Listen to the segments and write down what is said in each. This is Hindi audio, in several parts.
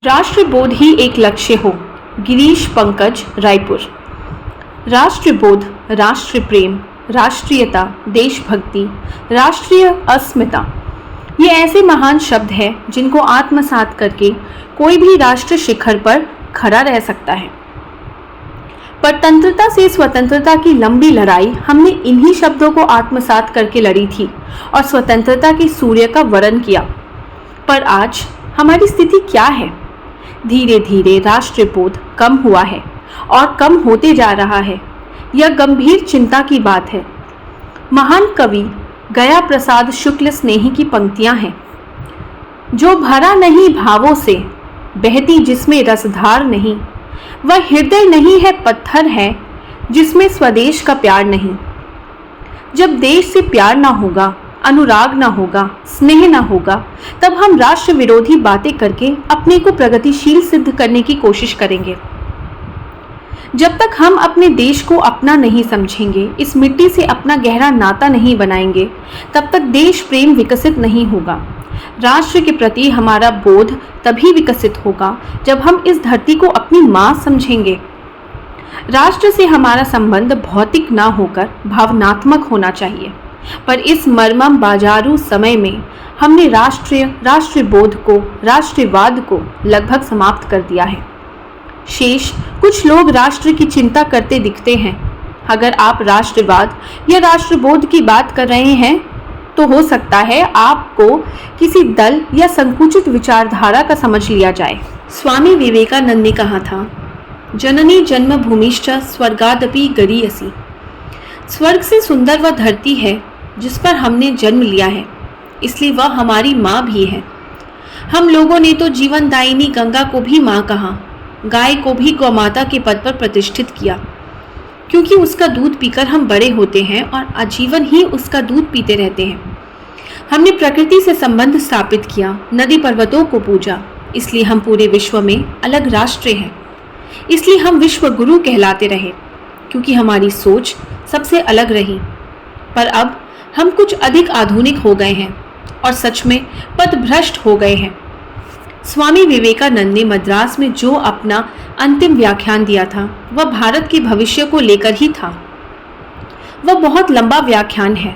राष्ट्रबोध ही एक लक्ष्य हो। गिरीश पंकज, रायपुर। राष्ट्रबोध, राष्ट्र प्रेम, राष्ट्रीयता, देशभक्ति, राष्ट्रीय अस्मिता, ये ऐसे महान शब्द हैं जिनको आत्मसात करके कोई भी राष्ट्र शिखर पर खड़ा रह सकता है। परतंत्रता से स्वतंत्रता की लंबी लड़ाई हमने इन्हीं शब्दों को आत्मसात करके लड़ी थी और स्वतंत्रता के सूर्य का वरण किया। पर आज हमारी स्थिति क्या है? धीरे धीरे राष्ट्रबोध कम हुआ है और कम होते जा रहा है। यह गंभीर चिंता की बात है। महान कवि गया प्रसाद शुक्ल स्नेही की पंक्तियां हैं, जो भरा नहीं भावों से, बहती जिसमें रसधार नहीं, वह हृदय नहीं है पत्थर है, जिसमें स्वदेश का प्यार नहीं। जब देश से प्यार ना होगा, अनुराग ना होगा, स्नेह ना होगा, तब हम राष्ट्र विरोधी बातें करके अपने को प्रगतिशील सिद्ध करने की कोशिश करेंगे। जब तक हम अपने देश को अपना नहीं समझेंगे, इस मिट्टी से अपना गहरा नाता नहीं बनाएंगे, तब तक देश प्रेम विकसित नहीं होगा। राष्ट्र के प्रति हमारा बोध तभी विकसित होगा जब हम इस धरती को अपनी माँ समझेंगे। राष्ट्र से हमारा संबंध भौतिक ना होकर भावनात्मक होना चाहिए। पर इस मर्मम बाजारू समय में हमने राष्ट्रबोध को, राष्ट्रवाद को लगभग समाप्त कर दिया है। शेष कुछ लोग राष्ट्र की चिंता करते दिखते हैं। अगर आप राष्ट्रवाद या राष्ट्रबोध की बात कर रहे हैं तो हो सकता है आपको किसी दल या संकुचित विचारधारा का समझ लिया जाए। स्वामी विवेकानंद ने कहा था, जननी जन्मभूमिश्च स्वर्गादपि गरीयसी। स्वर्ग से सुंदर वह धरती है जिस पर हमने जन्म लिया है, इसलिए वह हमारी माँ भी है। हम लोगों ने तो जीवनदायिनी गंगा को भी माँ कहा, गाय को भी गौमाता के पद पर प्रतिष्ठित किया, क्योंकि उसका दूध पीकर हम बड़े होते हैं और आजीवन ही उसका दूध पीते रहते हैं। हमने प्रकृति से संबंध स्थापित किया, नदी पर्वतों को पूजा, इसलिए हम पूरे विश्व में अलग राष्ट्र हैं। इसलिए हम विश्व गुरु कहलाते रहे, क्योंकि हमारी सोच सबसे अलग रही। पर अब हम कुछ अधिक आधुनिक हो गए हैं और सच में पथभ्रष्ट हो गए हैं। स्वामी विवेकानंद ने मद्रास में जो अपना अंतिम व्याख्यान दिया था, वह भारत के भविष्य को लेकर ही था। वह बहुत लंबा व्याख्यान है।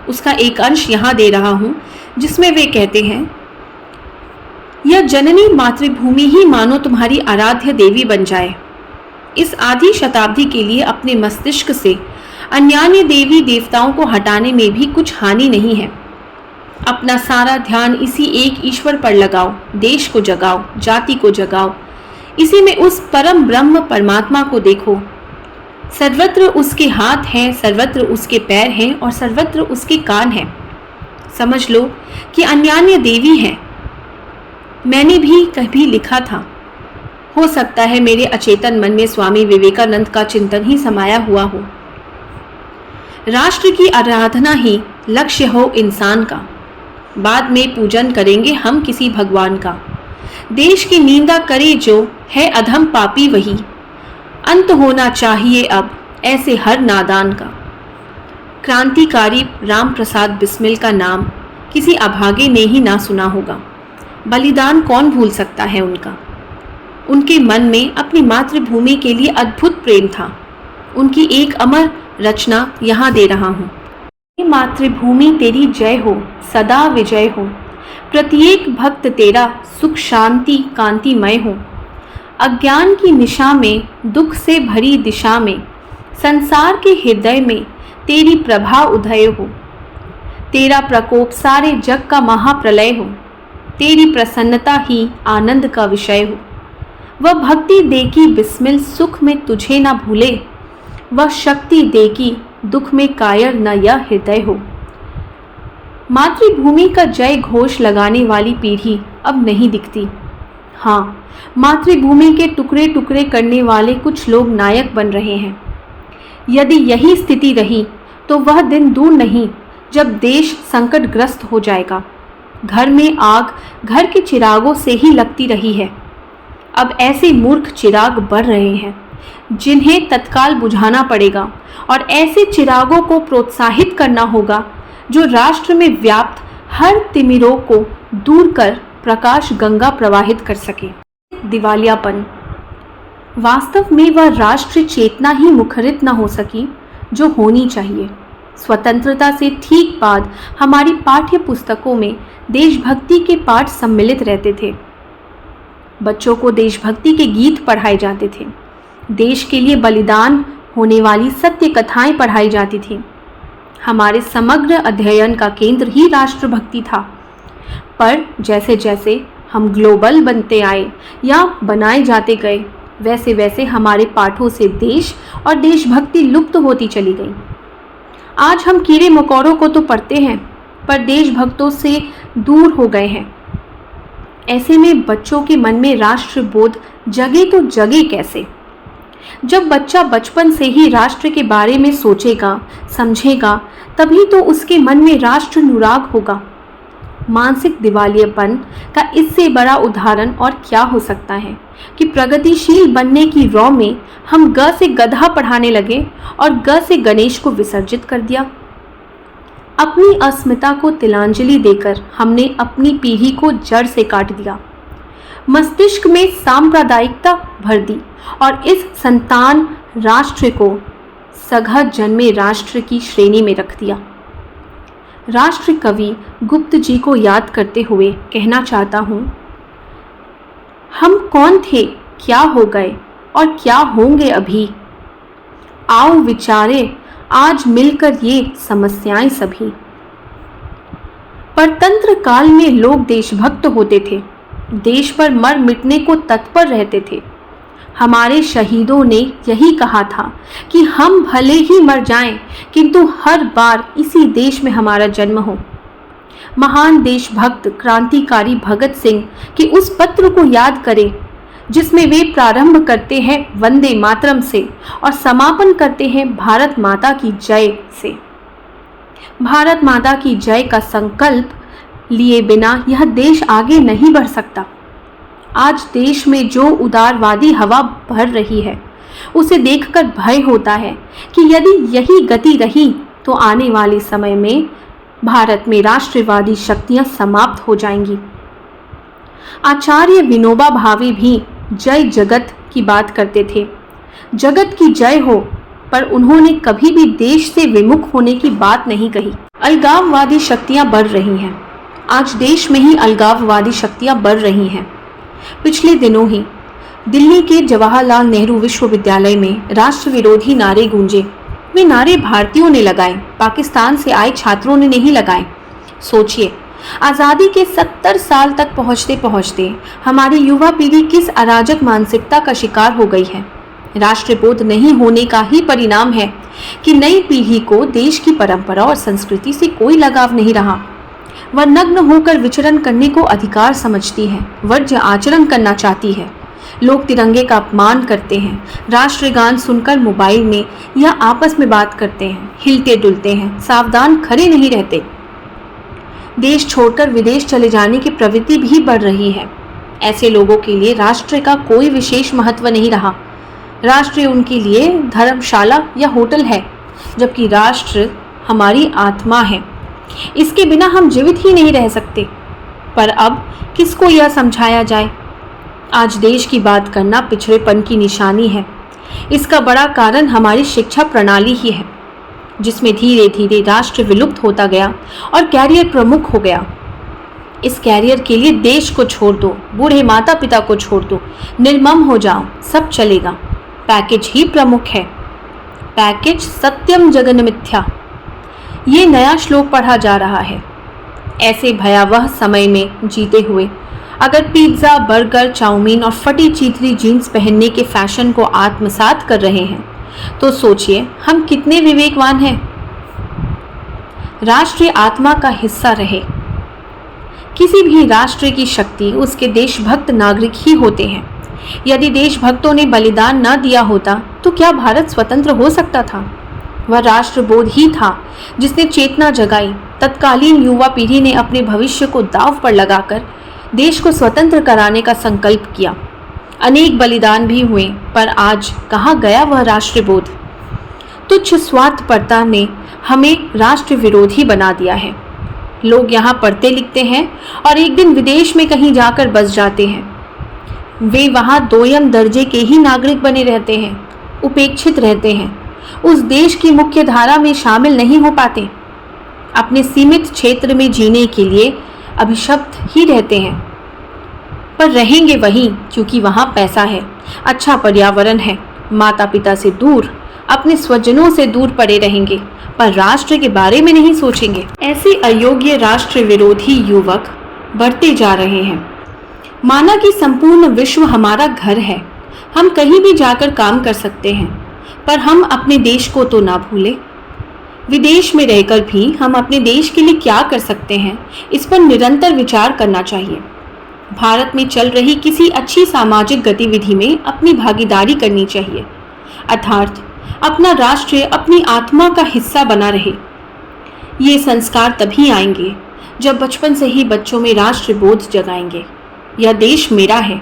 उसका एक अंश यहाँ दे रहा हूँ, जिसमें वे कहते हैं, यह जननी मातृभूमि ही मानो तुम्हारी आराध्य देवी बन जाए। इस आधी शताब्दी के लिए अपने मस्तिष्क से अन्यान्य देवी देवताओं को हटाने में भी कुछ हानि नहीं है। अपना सारा ध्यान इसी एक ईश्वर पर लगाओ, देश को जगाओ, जाति को जगाओ, इसी में उस परम ब्रह्म परमात्मा को देखो। सर्वत्र उसके हाथ हैं, सर्वत्र उसके पैर हैं और सर्वत्र उसके कान हैं। समझ लो कि अन्यान्य देवी हैं। मैंने भी कभी लिखा था, हो सकता है मेरे अचेतन मन में स्वामी विवेकानंद का चिंतन ही समाया हुआ हो। राष्ट्र की आराधना ही लक्ष्य हो इंसान का, बाद में पूजन करेंगे हम किसी भगवान का। देश की निंदा करे जो है अधम पापी वही, अंत होना चाहिए अब ऐसे हर नादान का। क्रांतिकारी राम प्रसाद बिस्मिल का नाम किसी अभागे ने ही ना सुना होगा। बलिदान कौन भूल सकता है उनका। उनके मन में अपनी मातृभूमि के लिए अद्भुत प्रेम था। उनकी एक अमर रचना यहाँ दे रहा हूँ। मातृभूमि तेरी जय हो, सदा विजय हो, प्रत्येक भक्त तेरा सुख शांति कांतिमय हो। अज्ञान की निशा में, दुख से भरी दिशा में, संसार के हृदय में तेरी प्रभा उदय हो। तेरा प्रकोप सारे जग का महाप्रलय हो, तेरी प्रसन्नता ही आनंद का विषय हो। वह भक्ति देकी बिस्मिल सुख में तुझे ना भूले, वह शक्ति देकी दुख में कायर न यह हृदय हो। मातृभूमि का जय घोष लगाने वाली पीढ़ी अब नहीं दिखती। हाँ, मातृभूमि के टुकड़े टुकड़े करने वाले कुछ लोग नायक बन रहे हैं। यदि यही स्थिति रही तो वह दिन दूर नहीं जब देश संकटग्रस्त हो जाएगा। घर में आग घर के चिरागों से ही लगती रही है। अब ऐसे मूर्ख चिराग बढ़ रहे हैं जिन्हें तत्काल बुझाना पड़ेगा और ऐसे चिरागों को प्रोत्साहित करना होगा जो राष्ट्र में व्याप्त हर तिमिरों को दूर कर प्रकाश गंगा प्रवाहित कर सके। दिवालियापन। वास्तव में वह राष्ट्रीय चेतना ही मुखरित न हो सकी जो होनी चाहिए। स्वतंत्रता से ठीक बाद हमारी पाठ्य पुस्तकों में देशभक्ति के पाठ सम्मिलित रहते थे। बच्चों को देशभक्ति के गीत पढ़ाए जाते थे। देश के लिए बलिदान होने वाली सत्य कथाएं पढ़ाई जाती थीं। हमारे समग्र अध्ययन का केंद्र ही राष्ट्रभक्ति था। पर जैसे जैसे हम ग्लोबल बनते आए या बनाए जाते गए, वैसे वैसे हमारे पाठों से देश और देशभक्ति लुप्त होती चली गई। आज हम कीड़े मकोड़ों को तो पढ़ते हैं, पर देशभक्तों से दूर हो गए हैं। ऐसे में बच्चों के मन में राष्ट्रबोध जगे तो जगे कैसे? जब बच्चा बचपन से ही राष्ट्र के बारे में सोचेगा, समझेगा, तभी तो उसके मन में राष्ट्र अनुराग होगा। मानसिक दिवालियापन का इससे बड़ा उदाहरण और क्या हो सकता है कि प्रगतिशील बनने की रौ में हम ग से गधा पढ़ाने लगे और ग से गणेश को विसर्जित कर दिया। अपनी अस्मिता को तिलांजलि देकर हमने अपनी पीढ़ी को जड़ से काट दिया। मस्तिष्क में सांप्रदायिकता भर दी और इस संतान राष्ट्र को सघन जन्मे राष्ट्र की श्रेणी में रख दिया। राष्ट्र कवि गुप्त जी को याद करते हुए कहना चाहता हूँ, हम कौन थे, क्या हो गए और क्या होंगे अभी। आओ विचारे आज मिलकर ये समस्याएं सभी। परतंत्र काल में लोग देशभक्त होते थे, देश पर मर मिटने को तत्पर रहते थे। हमारे शहीदों ने यही कहा था कि हम भले ही मर जाएं, किंतु हर बार इसी देश में हमारा जन्म हो। महान देशभक्त क्रांतिकारी भगत सिंह के उस पत्र को याद करें जिसमें वे प्रारंभ करते हैं वंदे मातरम से और समापन करते हैं भारत माता की जय से। भारत माता की जय का संकल्प लिए बिना यह देश आगे नहीं बढ़ सकता। आज देश में जो उदारवादी हवा भर रही है, उसे देखकर भय होता है कि यदि यही गति रही तो आने वाले समय में भारत में राष्ट्रवादी शक्तियां समाप्त हो जाएंगी। आचार्य विनोबा भावे भी जय जगत की बात करते थे। जगत की जय हो, पर उन्होंने कभी भी देश से विमुख होने की बात नहीं कही। अलगाववादी शक्तियां बढ़ रही हैं। आज देश में ही अलगाववादी शक्तियां बढ़ रही हैं। पिछले दिनों ही दिल्ली के जवाहरलाल नेहरू विश्वविद्यालय में राष्ट्र विरोधी नारे गूंजे। वे नारे भारतीयों ने लगाए, पाकिस्तान से आए छात्रों ने नहीं लगाए। सोचिए, आज़ादी के 70 साल तक पहुंचते पहुंचते हमारी युवा पीढ़ी किस अराजक मानसिकता का शिकार हो गई है। राष्ट्रबोध नहीं होने का ही परिणाम है कि नई पीढ़ी को देश की परंपरा और संस्कृति से कोई लगाव नहीं रहा। वह नग्न होकर विचरण करने को अधिकार समझती है, वर्ज्य आचरण करना चाहती है। लोग तिरंगे का अपमान करते हैं, राष्ट्रगान सुनकर मोबाइल में या आपस में बात करते हैं, हिलते डुलते हैं, सावधान खड़े नहीं रहते। देश छोड़कर विदेश चले जाने की प्रवृत्ति भी बढ़ रही है। ऐसे लोगों के लिए राष्ट्र का कोई विशेष महत्व नहीं रहा। राष्ट्र उनके लिए धर्मशाला या होटल है, जबकि राष्ट्र हमारी आत्मा है। इसके बिना हम जीवित ही नहीं रह सकते। पर अब किसको यह समझाया जाए? आज देश की बात करना पिछड़ेपन की निशानी है। इसका बड़ा कारण हमारी शिक्षा प्रणाली ही है, जिसमें धीरे धीरे राष्ट्र विलुप्त होता गया और कैरियर प्रमुख हो गया। इस कैरियर के लिए देश को छोड़ दो, बूढ़े माता पिता को छोड़ दो, निर्मम हो जाओ, सब चलेगा। पैकेज ही प्रमुख है। पैकेज सत्यम जगन मिथ्या, ये नया श्लोक पढ़ा जा रहा है। ऐसे भयावह समय में जीते हुए अगर पिज्ज़ा, बर्गर, चाउमीन और फटी चीथरी जीन्स पहनने के फैशन को आत्मसात कर रहे हैं, तो सोचिए हम कितने विवेकवान हैं। राष्ट्रीय आत्मा का हिस्सा रहे। किसी भी राष्ट्र की शक्ति उसके देशभक्त नागरिक ही होते हैं। यदि देशभक्तों ने बलिदान न दिया होता तो क्या भारत स्वतंत्र हो सकता था? वह राष्ट्रबोध ही था जिसने चेतना जगाई। तत्कालीन युवा पीढ़ी ने अपने भविष्य को दांव पर लगाकर देश को स्वतंत्र कराने का संकल्प किया। अनेक बलिदान भी हुए, पर आज कहाँ गया वह राष्ट्रबोध? तुच्छ स्वार्थपरता ने हमें राष्ट्र विरोधी बना दिया है। लोग यहाँ पढ़ते लिखते हैं और एक दिन विदेश में कहीं जाकर बस जाते हैं। वे वहाँ दोयम दर्जे के ही नागरिक बने रहते हैं, उपेक्षित रहते हैं, उस देश की मुख्य धारा में शामिल नहीं हो पाते, अपने सीमित क्षेत्र में जीने के लिए अभिशप्त ही रहते हैं। पर रहेंगे वहीं क्योंकि वहाँ पैसा है, अच्छा पर्यावरण है, माता पिता से दूर, अपने स्वजनों से दूर पड़े रहेंगे, पर राष्ट्र के बारे में नहीं सोचेंगे। ऐसे अयोग्य राष्ट्र विरोधी युवक बढ़ते जा रहे हैं। माना कि संपूर्ण विश्व हमारा घर है, हम कहीं भी जाकर काम कर सकते हैं, पर हम अपने देश को तो ना भूलें। विदेश में रहकर भी हम अपने देश के लिए क्या कर सकते हैं, इस पर निरंतर विचार करना चाहिए। भारत में चल रही किसी अच्छी सामाजिक गतिविधि में अपनी भागीदारी करनी चाहिए, अर्थात अपना राष्ट्र अपनी आत्मा का हिस्सा बना रहे। ये संस्कार तभी आएंगे जब बचपन से ही बच्चों में राष्ट्रबोध जगाएंगे। यह देश मेरा है,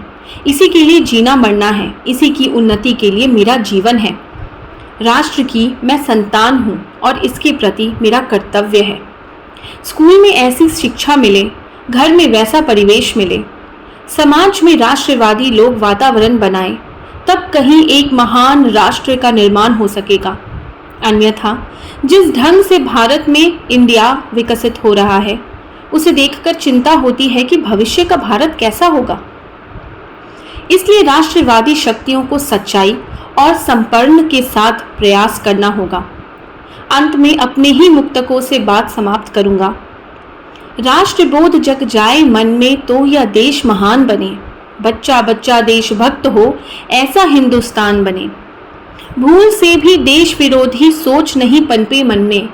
इसी के लिए जीना मरना है, इसी की उन्नति के लिए मेरा जीवन है। राष्ट्र की मैं संतान हूँ और इसके प्रति मेरा कर्तव्य है। स्कूल में ऐसी शिक्षा मिले, घर में वैसा परिवेश मिले, समाज में राष्ट्रवादी लोग वातावरण बनाएं, तब कहीं एक महान राष्ट्र का निर्माण हो सकेगा। अन्यथा जिस ढंग से भारत में इंडिया विकसित हो रहा है, उसे देखकर चिंता होती है कि भविष्य का भारत कैसा होगा। इसलिए राष्ट्रवादी शक्तियों को सच्चाई और संपर्ण के साथ प्रयास करना होगा। अंत में अपने ही मुक्तकों से बात समाप्त करूंगा। राष्ट्रबोध जग जाए मन में तो यह देश महान बने, बच्चा बच्चा देशभक्त हो ऐसा हिंदुस्तान बने। भूल से भी देश विरोधी सोच नहीं पनपे मन में,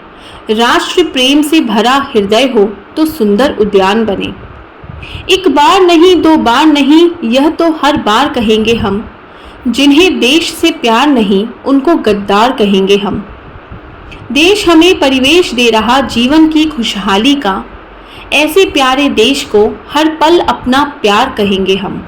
राष्ट्र प्रेम से भरा हृदय हो तो सुंदर उद्यान बने। एक बार नहीं दो बार नहीं, यह तो हर बार कहेंगे हम, जिन्हें देश से प्यार नहीं उनको गद्दार कहेंगे हम। देश हमें परिवेश दे रहा जीवन की खुशहाली का, ऐसे प्यारे देश को हर पल अपना प्यार कहेंगे हम।